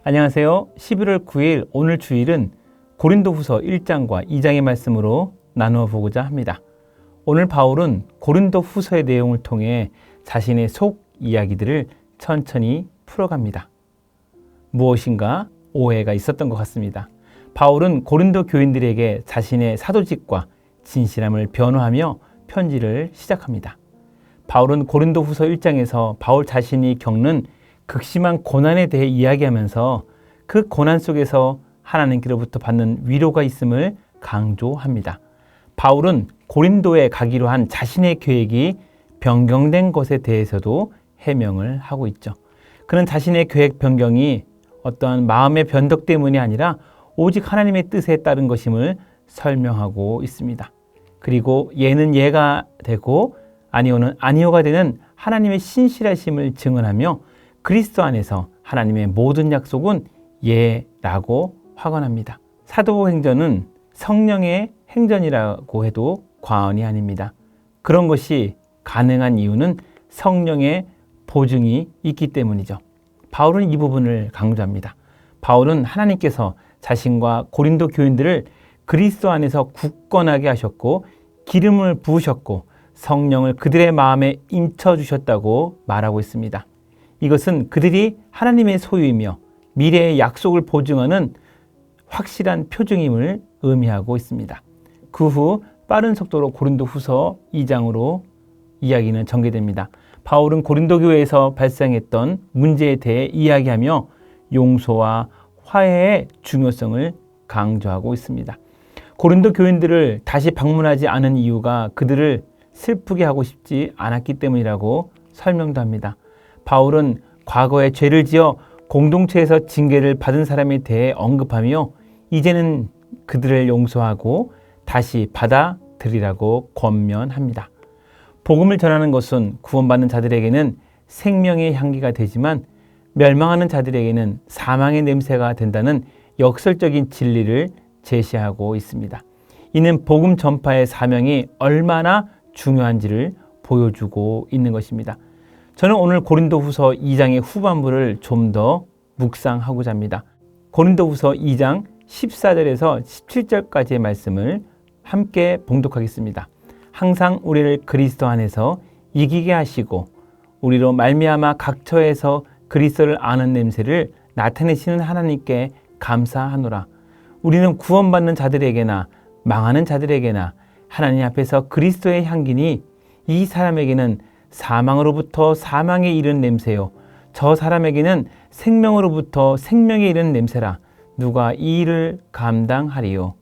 안녕하세요. 11월 9일 오늘 주일은 고린도후서 1장과 2장의 말씀으로 나누어 보고자 합니다. 오늘 바울은 고린도후서의 내용을 통해 자신의 속 이야기들을 천천히 풀어갑니다. 무엇인가 오해가 있었던 것 같습니다. 바울은 고린도 교인들에게 자신의 사도직과 진실함을 변호하며 편지를 시작합니다. 바울은 고린도후서 1장에서 바울 자신이 겪는 극심한 고난에 대해 이야기하면서 그 고난 속에서 하나님께로부터 받는 위로가 있음을 강조합니다. 바울은 고린도에 가기로 한 자신의 계획이 변경된 것에 대해서도 해명을 하고 있죠. 그는 자신의 계획 변경이 어떠한 마음의 변덕 때문이 아니라 오직 하나님의 뜻에 따른 것임을 설명하고 있습니다. 그리고 예는 예가 되고 아니오는 아니오가 되는 하나님의 신실하심을 증언하며 그리스도 안에서 하나님의 모든 약속은 예라고 확언합니다. 사도행전은 성령의 행전이라고 해도 과언이 아닙니다. 그런 것이 가능한 이유는 성령의 보증이 있기 때문이죠. 바울은 이 부분을 강조합니다. 바울은 하나님께서 자신과 고린도 교인들을 그리스도 안에서 굳건하게 하셨고 기름을 부으셨고 성령을 그들의 마음에 인쳐주셨다고 말하고 있습니다. 이것은 그들이 하나님의 소유이며 미래의 약속을 보증하는 확실한 표징임을 의미하고 있습니다. 그 후 빠른 속도로 고린도후서 2장으로 이야기는 전개됩니다. 바울은 고린도 교회에서 발생했던 문제에 대해 이야기하며 용서와 화해의 중요성을 강조하고 있습니다. 고린도 교인들을 다시 방문하지 않은 이유가 그들을 슬프게 하고 싶지 않았기 때문이라고 설명도 합니다. 바울은 과거에 죄를 지어 공동체에서 징계를 받은 사람에 대해 언급하며 이제는 그들을 용서하고 다시 받아들이라고 권면합니다. 복음을 전하는 것은 구원받는 자들에게는 생명의 향기가 되지만 멸망하는 자들에게는 사망의 냄새가 된다는 역설적인 진리를 제시하고 있습니다. 이는 복음 전파의 사명이 얼마나 중요한지를 보여주고 있는 것입니다. 저는 오늘 고린도후서 2장의 후반부를 좀 더 묵상하고자 합니다. 고린도후서 2장 14절에서 17절까지의 말씀을 함께 봉독하겠습니다. 항상 우리를 그리스도 안에서 이기게 하시고 우리로 말미암아 각 처에서 그리스도를 아는 냄새를 나타내시는 하나님께 감사하노라. 우리는 구원받는 자들에게나 망하는 자들에게나 하나님 앞에서 그리스도의 향기니 이 사람에게는 사망으로부터 사망에 이른 냄새요 저 사람에게는 생명으로부터 생명에 이른 냄새라. 누가 이 일을 감당하리요.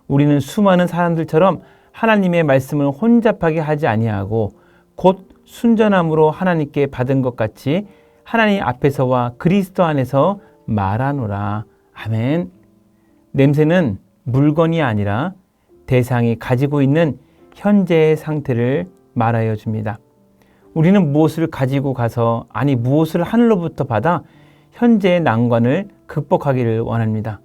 우리는 수많은 사람들처럼 하나님의 말씀을 혼잡하게 하지 아니하고 곧 순전함으로 하나님께 받은 것 같이 하나님 앞에서와 그리스도 안에서 말하노라. 아멘. 냄새는 물건이 아니라 대상이 가지고 있는 현재의 상태를 말하여 줍니다. 우리는 무엇을 가지고 가서 무엇을 하늘로부터 받아 현재의 난관을 극복하기를 원합니다.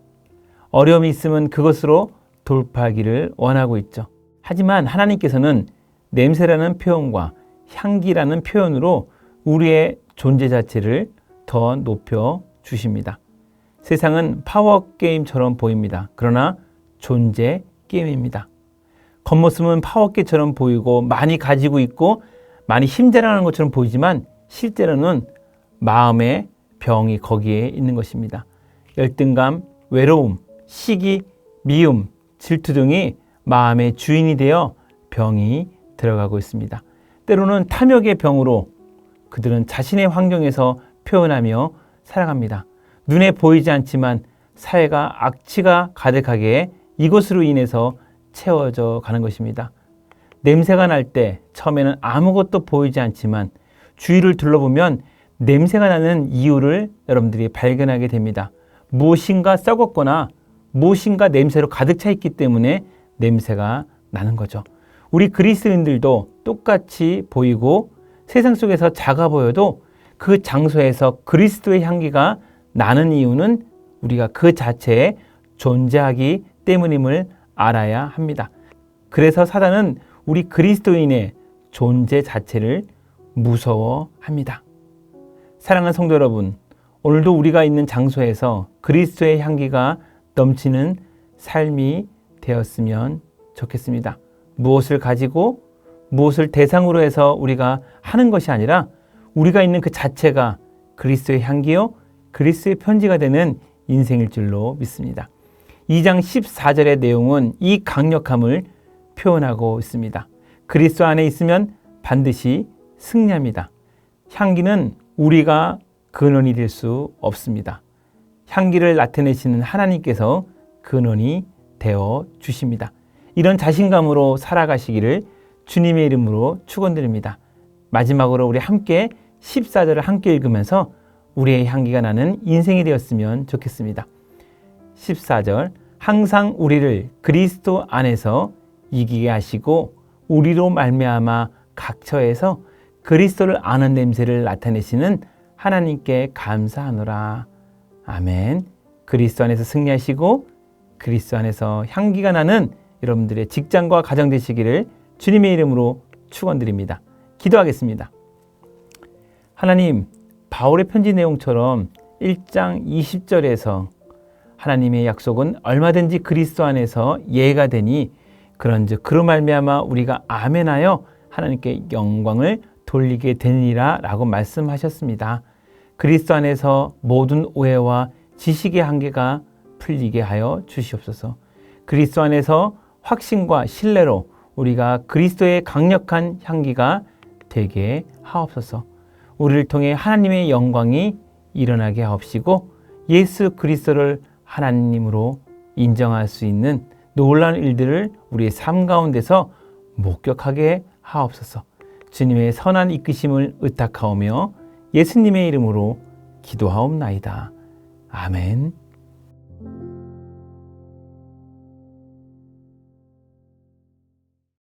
어려움이 있으면 그것으로 돌파하기를 원하고 있죠. 하지만 하나님께서는 냄새라는 표현과 향기라는 표현으로 우리의 존재 자체를 더 높여 주십니다. 세상은 파워게임처럼 보입니다. 그러나 존재 게임입니다. 겉모습은 파워게임처럼 보이고 많이 가지고 있고 많이 힘자랑하는 것처럼 보이지만 실제로는 마음의 병이 거기에 있는 것입니다. 열등감, 외로움, 시기, 미움, 질투 등이 마음의 주인이 되어 병이 들어가고 있습니다. 때로는 탐욕의 병으로 그들은 자신의 환경에서 표현하며 살아갑니다. 눈에 보이지 않지만 사회가 악취가 가득하게 이것으로 인해서 채워져 가는 것입니다. 냄새가 날 때 처음에는 아무것도 보이지 않지만 주위를 둘러보면 냄새가 나는 이유를 여러분들이 발견하게 됩니다. 무엇인가 썩었거나 무엇인가 냄새로 가득 차 있기 때문에 냄새가 나는 거죠. 우리 그리스도인들도 똑같이 보이고 세상 속에서 작아 보여도 그 장소에서 그리스도의 향기가 나는 이유는 우리가 그 자체에 존재하기 때문임을 알아야 합니다. 그래서 사단은 우리 그리스도인의 존재 자체를 무서워합니다. 사랑하는 성도 여러분, 오늘도 우리가 있는 장소에서 그리스도의 향기가 넘치는 삶이 되었으면 좋겠습니다. 무엇을 가지고 무엇을 대상으로 해서 우리가 하는 것이 아니라 우리가 있는 그 자체가 그리스도의 향기요 그리스도의 편지가 되는 인생일 줄로 믿습니다. 2장 14절의 내용은 이 강력함을 표현하고 있습니다. 그리스도 안에 있으면 반드시 승리합니다. 향기는 우리가 근원이 될 수 없습니다. 향기를 나타내시는 하나님께서 근원이 되어 주십니다. 이런 자신감으로 살아가시기를 주님의 이름으로 축원드립니다. 마지막으로 우리 함께 14절을 함께 읽으면서 우리의 향기가 나는 인생이 되었으면 좋겠습니다. 14절 항상 우리를 그리스도 안에서 이기게 하시고 우리로 말미암아 각 처에서 그리스도를 아는 냄새를 나타내시는 하나님께 감사하노라. 아멘. 그리스도 안에서 승리하시고 그리스도 안에서 향기가 나는 여러분들의 직장과 가정 되시기를 주님의 이름으로 축원드립니다. 기도하겠습니다. 하나님, 바울의 편지 내용처럼 1장 20절에서 하나님의 약속은 얼마든지 그리스도 안에서 예가 되니 그런즉 그로 말미암아 우리가 아멘하여 하나님께 영광을 돌리게 되니라 라고 말씀하셨습니다. 그리스도 안에서 모든 오해와 지식의 한계가 풀리게 하여 주시옵소서. 그리스도 안에서 확신과 신뢰로 우리가 그리스도의 강력한 향기가 되게 하옵소서. 우리를 통해 하나님의 영광이 일어나게 하옵시고 예수 그리스도를 하나님으로 인정할 수 있는 놀라운 일들을 우리의 삶 가운데서 목격하게 하옵소서. 주님의 선한 이끄심을 의탁하오며 예수님의 이름으로 기도하옵나이다. 아멘.